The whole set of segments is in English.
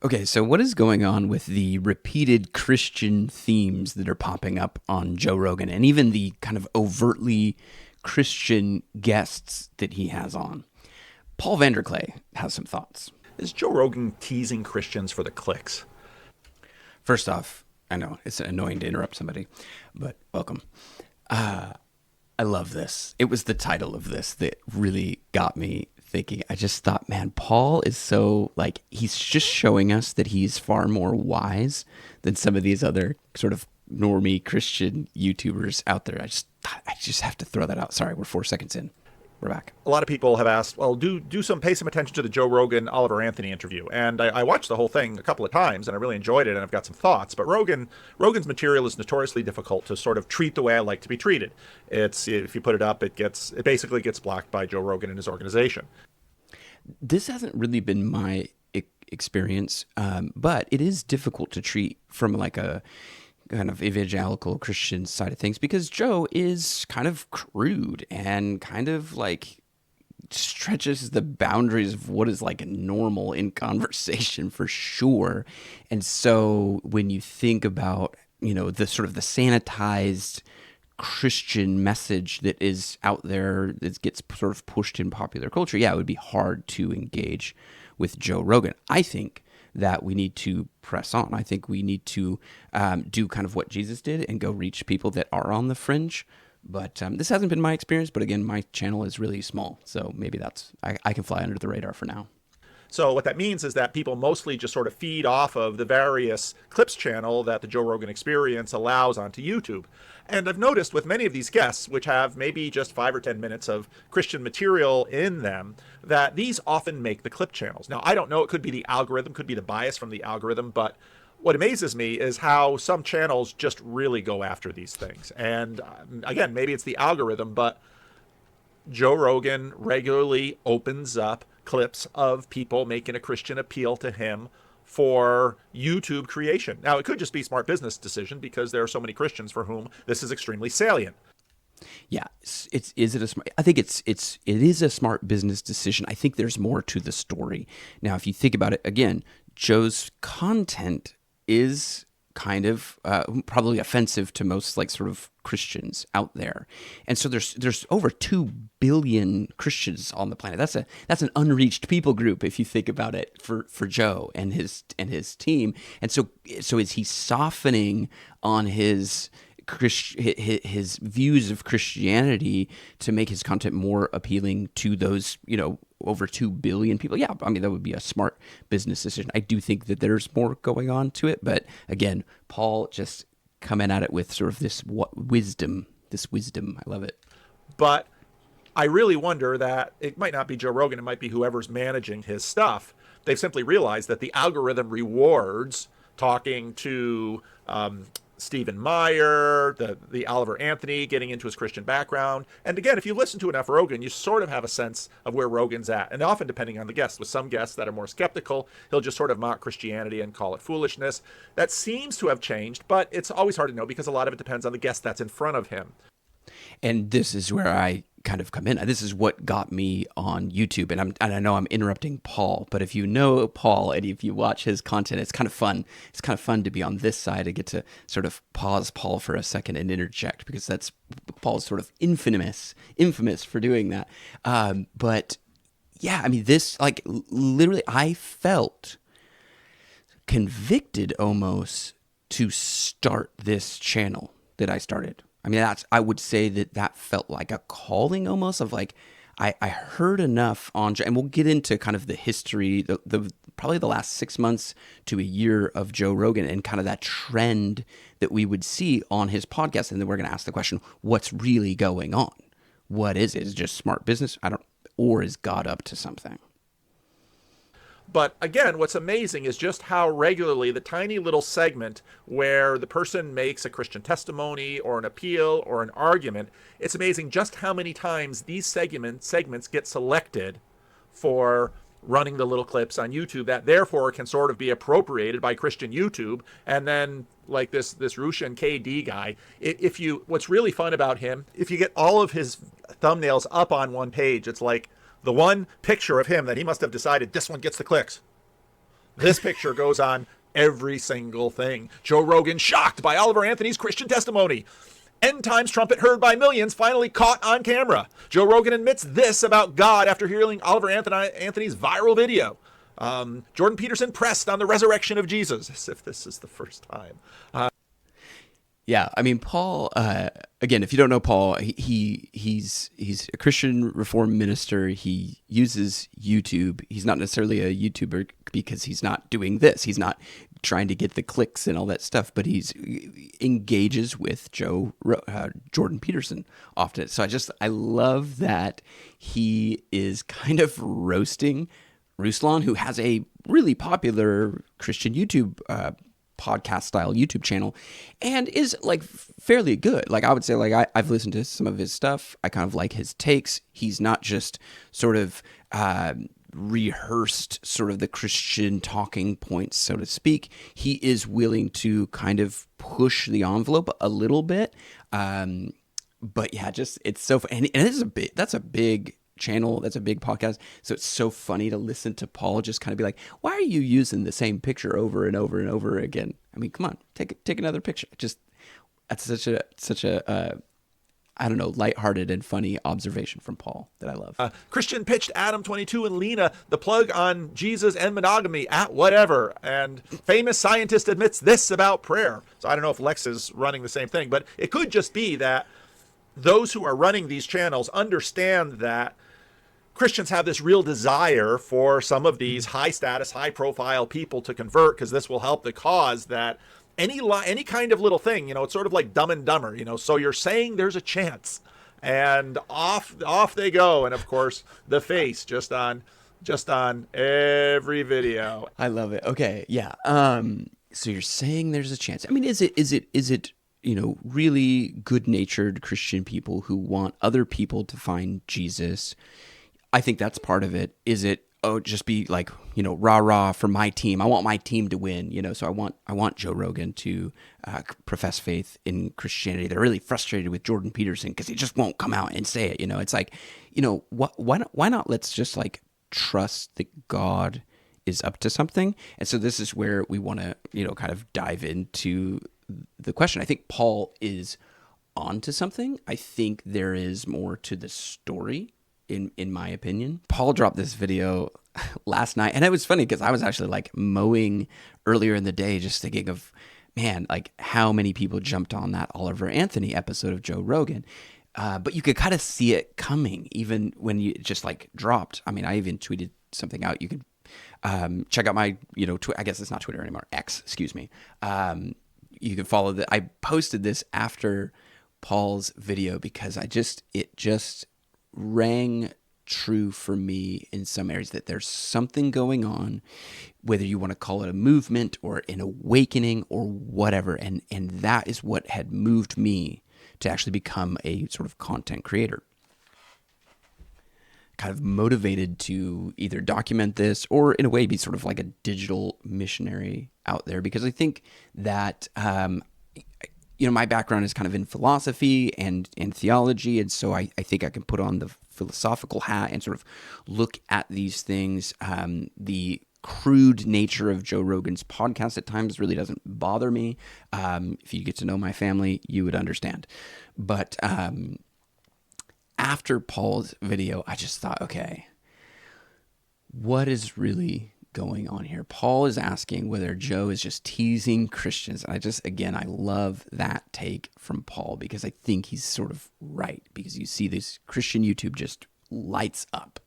Okay, so what is going on with the repeated Christian themes that are popping up on Joe Rogan and even the kind of overtly Christian guests that he has on? Paul VanderKlay has some thoughts. Is Joe Rogan teasing Christians for the clicks? First off, I know it's annoying to interrupt somebody, but welcome. I love this. It was the title of this that really got me thinking. I just thought, man, Paul is so like he's just showing us that he's far more wise than some of these other sort of normie Christian YouTubers out there. I just have to throw that out. Sorry, we're 4 seconds in. We're back. A lot of people have asked, well, pay some attention to the Joe Rogan Oliver Anthony interview, and I watched the whole thing a couple of times, and I really enjoyed it, and I've got some thoughts. But Rogan's material is notoriously difficult to sort of treat the way I like to be treated. It's if you put it up, it basically gets blocked by Joe Rogan and his organization. This hasn't really been my experience, but it is difficult to treat from like a kind of evangelical Christian side of things because Joe is kind of crude and kind of like stretches the boundaries of what is like normal in conversation for sure. And so when you think about, the sort of the sanitized Christian message that is out there that gets sort of pushed in popular culture, yeah, it would be hard to engage with Joe Rogan. I think that we need to press on. I think we need to do kind of what Jesus did and go reach people that are on the fringe. But this hasn't been my experience. But again, my channel is really small. So maybe I can fly under the radar for now. So what that means is that people mostly just sort of feed off of the various clips channel that the Joe Rogan Experience allows onto YouTube. And I've noticed with many of these guests, which have maybe just 5 or 10 minutes of Christian material in them, that these often make the clip channels. Now, I don't know, it could be the algorithm, could be the bias from the algorithm, but what amazes me is how some channels just really go after these things. And again, maybe it's the algorithm, but Joe Rogan regularly opens up clips of people making a Christian appeal to him for YouTube creation. Now, it could just be smart business decision because there are so many Christians for whom this is extremely salient. Yeah, is it a smart? I think it is a smart business decision. I think there's more to the story. Now, if you think about it again, Joe's content is kind of probably offensive to most like sort of Christians out there, and so there's over 2 billion Christians on the planet. That's an unreached people group if you think about it for Joe and his team. And so is he softening on his views of Christianity to make his content more appealing to those over 2 billion people? Yeah, I mean, that would be a smart business decision. I do think that there's more going on to it, but again, Paul just coming at it with sort of this wisdom. I love it. But I really wonder that it might not be Joe Rogan, it might be whoever's managing his stuff. They've simply realized that the algorithm rewards talking to Stephen Meyer, the Oliver Anthony, getting into his Christian background. And again, if you listen to enough Rogan, you sort of have a sense of where Rogan's at. And often depending on the guest, with some guests that are more skeptical, he'll just sort of mock Christianity and call it foolishness. That seems to have changed, but it's always hard to know because a lot of it depends on the guest that's in front of him. And this is where I kind of come in. This is what got me on YouTube. And I know I'm interrupting Paul, but if you know Paul and if you watch his content, it's kind of fun. It's kind of fun to be on this side and get to sort of pause Paul for a second and interject because Paul's sort of infamous for doing that. But yeah, I mean, this like literally I felt convicted almost to start this channel that I started. I mean, I would say that felt like a calling almost of like, I heard enough on, and we'll get into kind of the history, the probably the last 6 months to a year of Joe Rogan and kind of that trend that we would see on his podcast. And then we're going to ask the question, what's really going on? What is it? Is it just smart business? Or is God up to something? But again, what's amazing is just how regularly the tiny little segment where the person makes a Christian testimony or an appeal or an argument, it's amazing just how many times these segments get selected for running the little clips on YouTube that therefore can sort of be appropriated by Christian YouTube. And then like this Russian KD guy, what's really fun about him, if you get all of his thumbnails up on one page, it's like the one picture of him that he must have decided this one gets the clicks. This picture goes on every single thing. Joe Rogan shocked by Oliver Anthony's Christian testimony. End times trumpet heard by millions finally caught on camera. Joe Rogan admits this about God after hearing Oliver Anthony's viral video. Jordan Peterson pressed on the resurrection of Jesus, as if this is the first time. Yeah, I mean, Paul, again, if you don't know Paul, he's a Christian Reformed minister. He uses YouTube. He's not necessarily a YouTuber because he's not doing this. He's not trying to get the clicks and all that stuff, but he engages with Jordan Peterson often. So I love that he is kind of roasting Russlan, who has a really popular Christian YouTube podcast style YouTube channel and is like fairly good. Like I would say, like I've listened to some of his stuff. I kind of like his takes. He's not just sort of rehearsed sort of the Christian talking points, so to speak. He is willing to kind of push the envelope a little bit. But yeah, just it's so and that's a big channel, that's a big podcast, so it's so funny to listen to Paul just kind of be like, why are you using the same picture over and over and over again? I mean, come on, take another picture. Just that's such a I don't know, lighthearted and funny observation from Paul that I love. Christian pitched Adam 22 and Lena the plug on Jesus and monogamy at whatever, and famous scientist admits this about prayer. So I don't know if Lex is running the same thing, but it could just be that those who are running these channels understand that Christians have this real desire for some of these high status, high profile people to convert, because this will help the cause. That any kind of little thing, it's sort of like Dumb and Dumber, so you're saying there's a chance, and off they go. And of course the face just on every video. I love it. Okay. Yeah. So you're saying there's a chance. I mean, is it really good-natured Christian people who want other people to find Jesus? I think that's part of it. Is it, just be like, rah for my team. I want my team to win, so I want Joe Rogan to profess faith in Christianity. They're really frustrated with Jordan Peterson because he just won't come out and say it. It's like, why not let's just like trust that God is up to something. And so this is where we want to, kind of dive into the question. I think Paul is onto something. I think there is more to the story, in my opinion. Paul dropped this video last night, and it was funny because I was actually like mowing earlier in the day, just thinking of, man, like how many people jumped on that Oliver Anthony episode of Joe Rogan. But you could kind of see it coming even when you just like dropped. I mean, I even tweeted something out. You could check out my, I guess it's not Twitter anymore, X, excuse me. You can follow that. I posted this after Paul's video because it just rang true for me in some areas, that there's something going on, whether you want to call it a movement or an awakening or whatever. And that is what had moved me to actually become a sort of content creator. Kind of motivated to either document this or in a way be sort of like a digital missionary out there, because I think that my background is kind of in philosophy and theology, and so I think I can put on the philosophical hat and sort of look at these things. The crude nature of Joe Rogan's podcast at times really doesn't bother me. If you get to know my family, you would understand. But after Paul's video, I just thought, okay, what is really going on here? Paul is asking whether Joe is just teasing Christians. And I love that take from Paul, because I think he's sort of right, because you see this Christian YouTube just lights up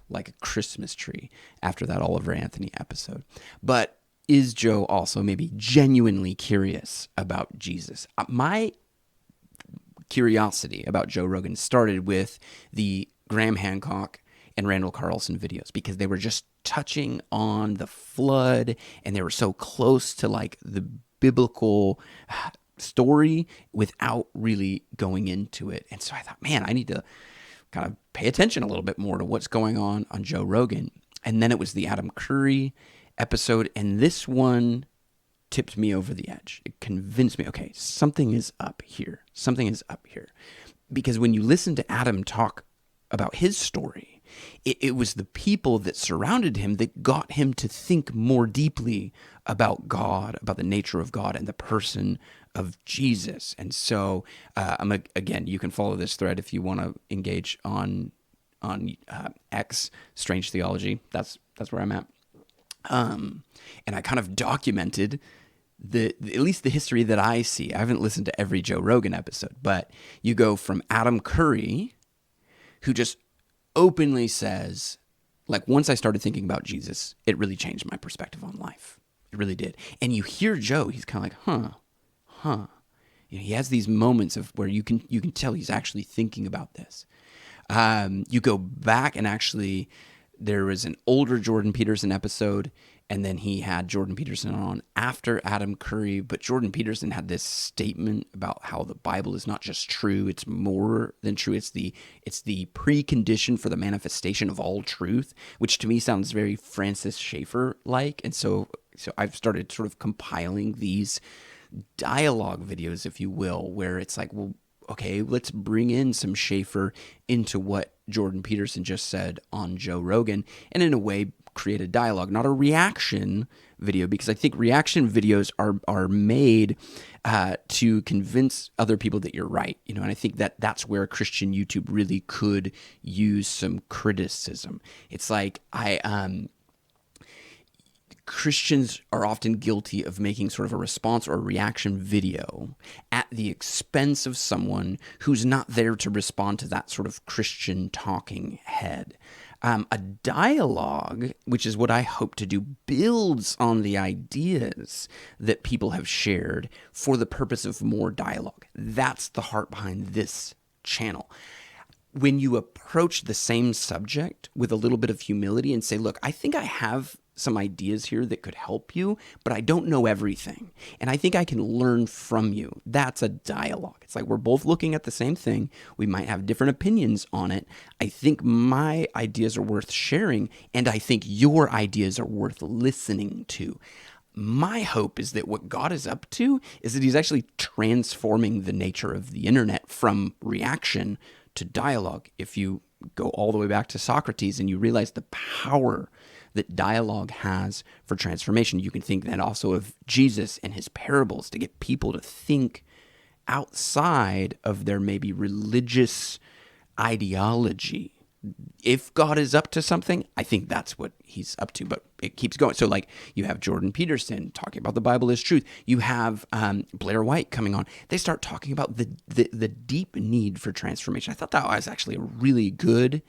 like a Christmas tree after that Oliver Anthony episode. But is Joe also maybe genuinely curious about Jesus? My curiosity about Joe Rogan started with the Graham Hancock and Randall Carlson videos, because they were just touching on the flood and they were so close to like the biblical story without really going into it. And so I thought, man, I need to kind of pay attention a little bit more to what's going on Joe Rogan. And then it was the Adam Curry episode, and this one tipped me over the edge. It convinced me, okay, something is up here. Something is up here. Because when you listen to Adam talk about his story, It was the people that surrounded him that got him to think more deeply about God, about the nature of God and the person of Jesus. And so, again, you can follow this thread if you want to engage on X, Strange Theology. That's where I'm at. And I kind of documented at least the history that I see. I haven't listened to every Joe Rogan episode, but you go from Adam Curry, who just openly says, like, once I started thinking about Jesus, it really changed my perspective on life. It really did. And you hear Joe, he's kind of like, huh. He has these moments of where you can tell he's actually thinking about this. You go back and actually, there was an older Jordan Peterson episode, and then he had Jordan Peterson on after Adam Curry. But Jordan Peterson had this statement about how the Bible is not just true; it's more than true. It's the precondition for the manifestation of all truth, which to me sounds very Francis Schaeffer-like. And so I've started sort of compiling these dialogue videos, if you will, where it's like, well, okay, let's bring in some Schaeffer into what Jordan Peterson just said on Joe Rogan, and in a way create a dialogue, not a reaction video, because I think reaction videos are made to convince other people that you're right, and I think that's where Christian YouTube really could use some criticism. It's like Christians are often guilty of making sort of a response or a reaction video at the expense of someone who's not there to respond to that sort of Christian talking head. A dialogue, which is what I hope to do, builds on the ideas that people have shared for the purpose of more dialogue. That's the heart behind this channel. When you approach the same subject with a little bit of humility and say, look, I think I have some ideas here that could help you, but I don't know everything. And I think I can learn from you. That's a dialogue. It's like we're both looking at the same thing. We might have different opinions on it. I think my ideas are worth sharing, and I think your ideas are worth listening to. My hope is that what God is up to is that he's actually transforming the nature of the internet from reaction to dialogue. If you go all the way back to Socrates and you realize the power that dialogue has for transformation, you can think then also of Jesus and his parables to get people to think outside of their maybe religious ideology. If God is up to something, I think that's what he's up to, but it keeps going. So like you have Jordan Peterson talking about the Bible is truth. You have Blair White coming on. They start talking about the deep need for transformation. I thought that was actually a really good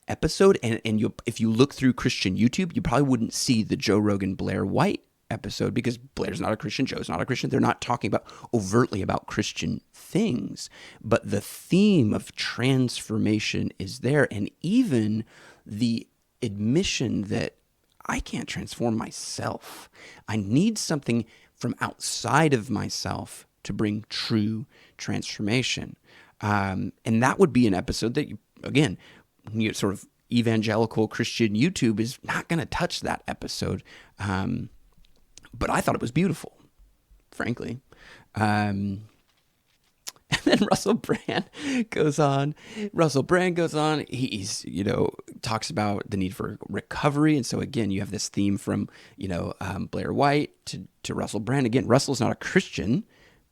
episode. And if you look through Christian YouTube, you probably wouldn't see the Joe Rogan Blair White episode because Blair's not a Christian, Joe's not a Christian. They're not talking overtly about Christian things, but the theme of transformation is there. And even the admission that I can't transform myself. I need something from outside of myself to bring true transformation. And that would be an episode that again, sort of evangelical Christian YouTube is not going to touch that episode. But I thought it was beautiful, frankly. And then Russell Brand goes on. He's, talks about the need for recovery. And so again, you have this theme from, Blair White to Russell Brand. Again, Russell's not a Christian,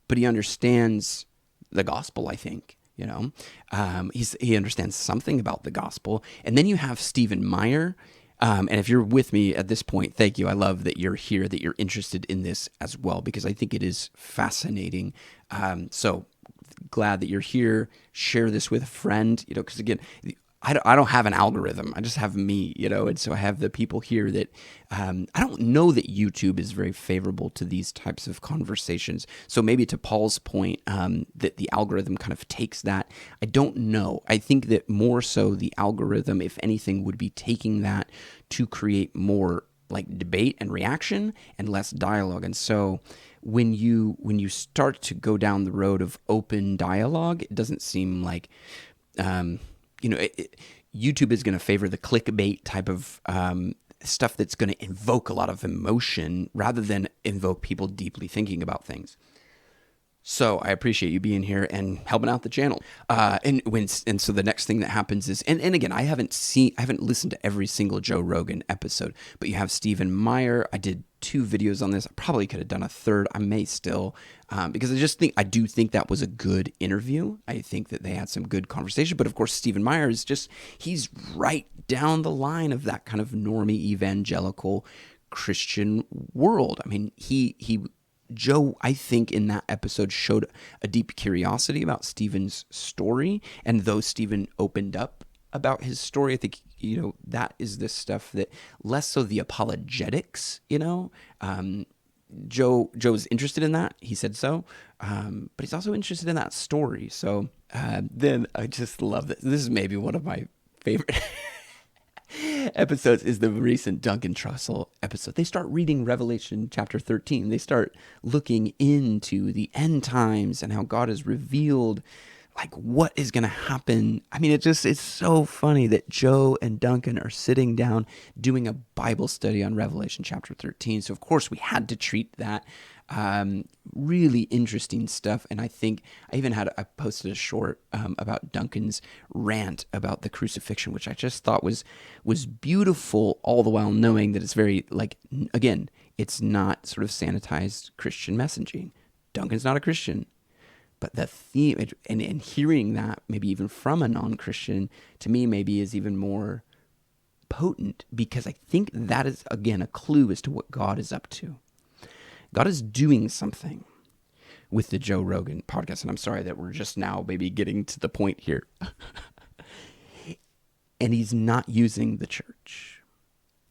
but he understands the gospel, I think. He understands something about the gospel. And then you have Stephen Meyer. And if you're with me at this point, thank you. I love that you're here, that you're interested in this as well, because I think it is fascinating. So glad that you're here. Share this with a friend, because again, I don't have an algorithm. I just have me, and so I have the people here that I don't know that YouTube is very favorable to these types of conversations. So maybe to Paul's point, that the algorithm kind of takes that. I don't know. I think that more so the algorithm, if anything, would be taking that to create more like debate and reaction and less dialogue. And so when you start to go down the road of open dialogue, it doesn't seem like YouTube is going to favor the clickbait type of stuff that's going to invoke a lot of emotion rather than invoke people deeply thinking about things. So I appreciate you being here and helping out the channel. And so the next thing that happens is, and again, I haven't listened to every single Joe Rogan episode, but you have Stephen Meyer. I did 2 videos on this. I probably could have done a third. I may still, because I do think that was a good interview. I think that they had some good conversation. But of course, Stephen Meyer is he's right down the line of that kind of normie evangelical Christian world. I mean, Joe, I think in that episode showed a deep curiosity about Stephen's story. And though Stephen opened up about his story, I think, that is the stuff that less so the apologetics, Joe's interested in that. He said so. But he's also interested in that story. So then I just love this. This is maybe one of my favorite episodes is the recent Duncan Trussell episode. They start reading Revelation chapter 13. They start looking into the end times and how God has revealed like what is going to happen. I mean, it's so funny that Joe and Duncan are sitting down doing a Bible study on Revelation chapter 13. So of course we had to treat that. Really interesting stuff. And I think I posted a short about Duncan's rant about the crucifixion, which I just thought was beautiful, all the while knowing that it's very, like, again, it's not sort of sanitized Christian messaging. Duncan's not a Christian. But the theme, and hearing that maybe even from a non-Christian, to me maybe is even more potent, because I think that is, again, a clue as to what God is up to. God is doing something with the Joe Rogan podcast, and I'm sorry that we're just now maybe getting to the point here. And he's not using the church.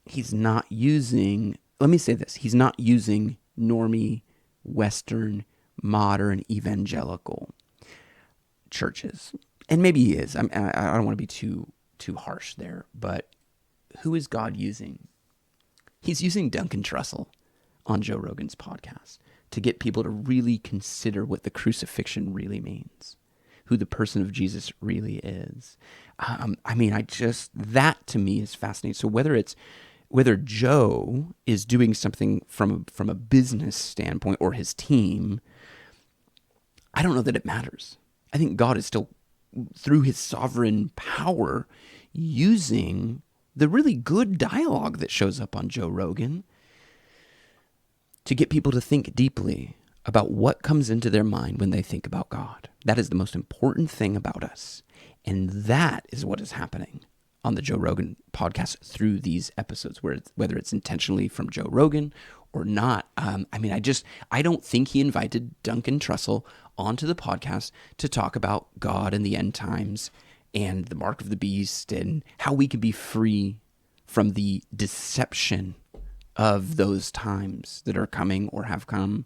He's not using, let me say this, he's not using normie, Western, modern, evangelical churches. And maybe he is. I don't want to be too harsh there, but who is God using? He's using Duncan Trussell on Joe Rogan's podcast to get people to really consider what the crucifixion really means, who the person of Jesus really is. That to me is fascinating. So whether Joe is doing something from a business standpoint or his team, I don't know that it matters. I think God is still, through his sovereign power, using the really good dialogue that shows up on Joe Rogan to get people to think deeply about what comes into their mind when they think about God. That is the most important thing about us. And that is what is happening on the Joe Rogan podcast through these episodes, whether it's intentionally from Joe Rogan or not. I don't think he invited Duncan Trussell onto the podcast to talk about God and the end times and the mark of the beast and how we can be free from the deception of those times that are coming or have come.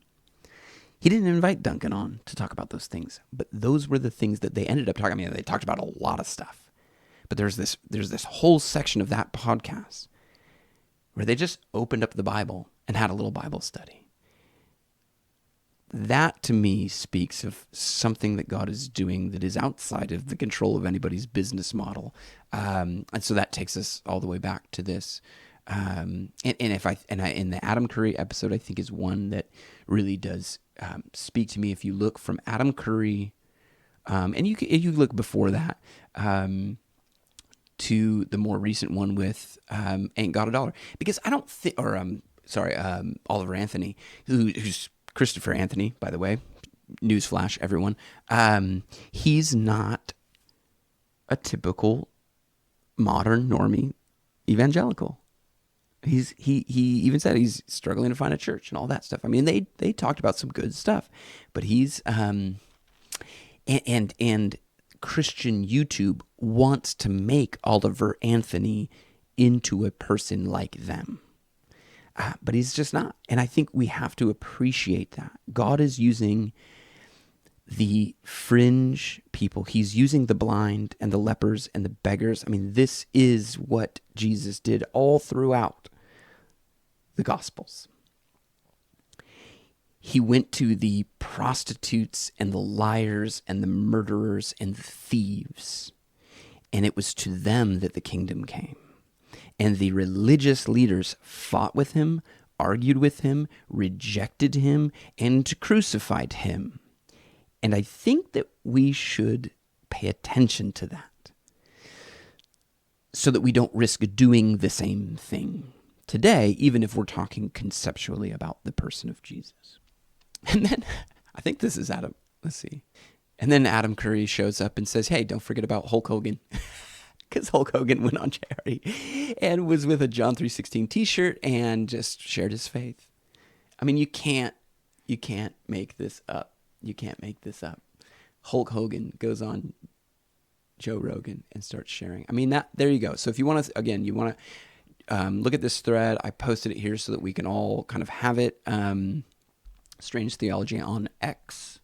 He didn't invite Duncan on to talk about those things, but those were the things that they ended up talking about. I mean, they talked about a lot of stuff, but there's this whole section of that podcast where they just opened up the Bible and had a little Bible study. That to me speaks of something that God is doing that is outside of the control of anybody's business model. And so that takes us all the way back to this. In the Adam Curry episode, I think is one that really does speak to me. If you look from Adam Curry, and you look before that to the more recent one with Ain't Got a Dollar, because I don't think, Oliver Anthony, who's Christopher Anthony, by the way, newsflash, everyone. He's not a typical modern normie evangelical. He even said he's struggling to find a church and all that stuff. I mean, they talked about some good stuff, but he's and Christian YouTube wants to make Oliver Anthony into a person like them. But he's just not. And I think we have to appreciate that. God is using the fringe people. He's using the blind and the lepers and the beggars. I mean, this is what Jesus did all throughout the Gospels. He went to the prostitutes and the liars and the murderers and the thieves. And it was to them that the kingdom came. And the religious leaders fought with him, argued with him, rejected him, and crucified him. And I think that we should pay attention to that so that we don't risk doing the same thing today, even if we're talking conceptually about the person of Jesus. And then, I think this is Adam. Let's see. And then Adam Curry shows up and says, hey, don't forget about Hulk Hogan. Because Hulk Hogan went on charity and was with a John 3:16 t-shirt and just shared his faith. I mean, you can't make this up. You can't make this up. Hulk Hogan goes on Joe Rogan and starts sharing. I mean, there you go. So if you want to, again, look at this thread. I posted it here so that we can all kind of have it. Strange Theology on X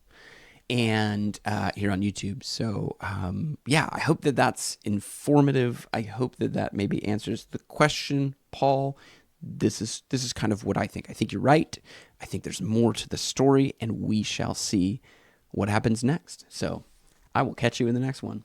and here on YouTube. So I hope that that's informative. I hope that maybe answers the question, Paul. This is kind of what I think. I think you're right. I think there's more to the story, and we shall see what happens next. So I will catch you in the next one.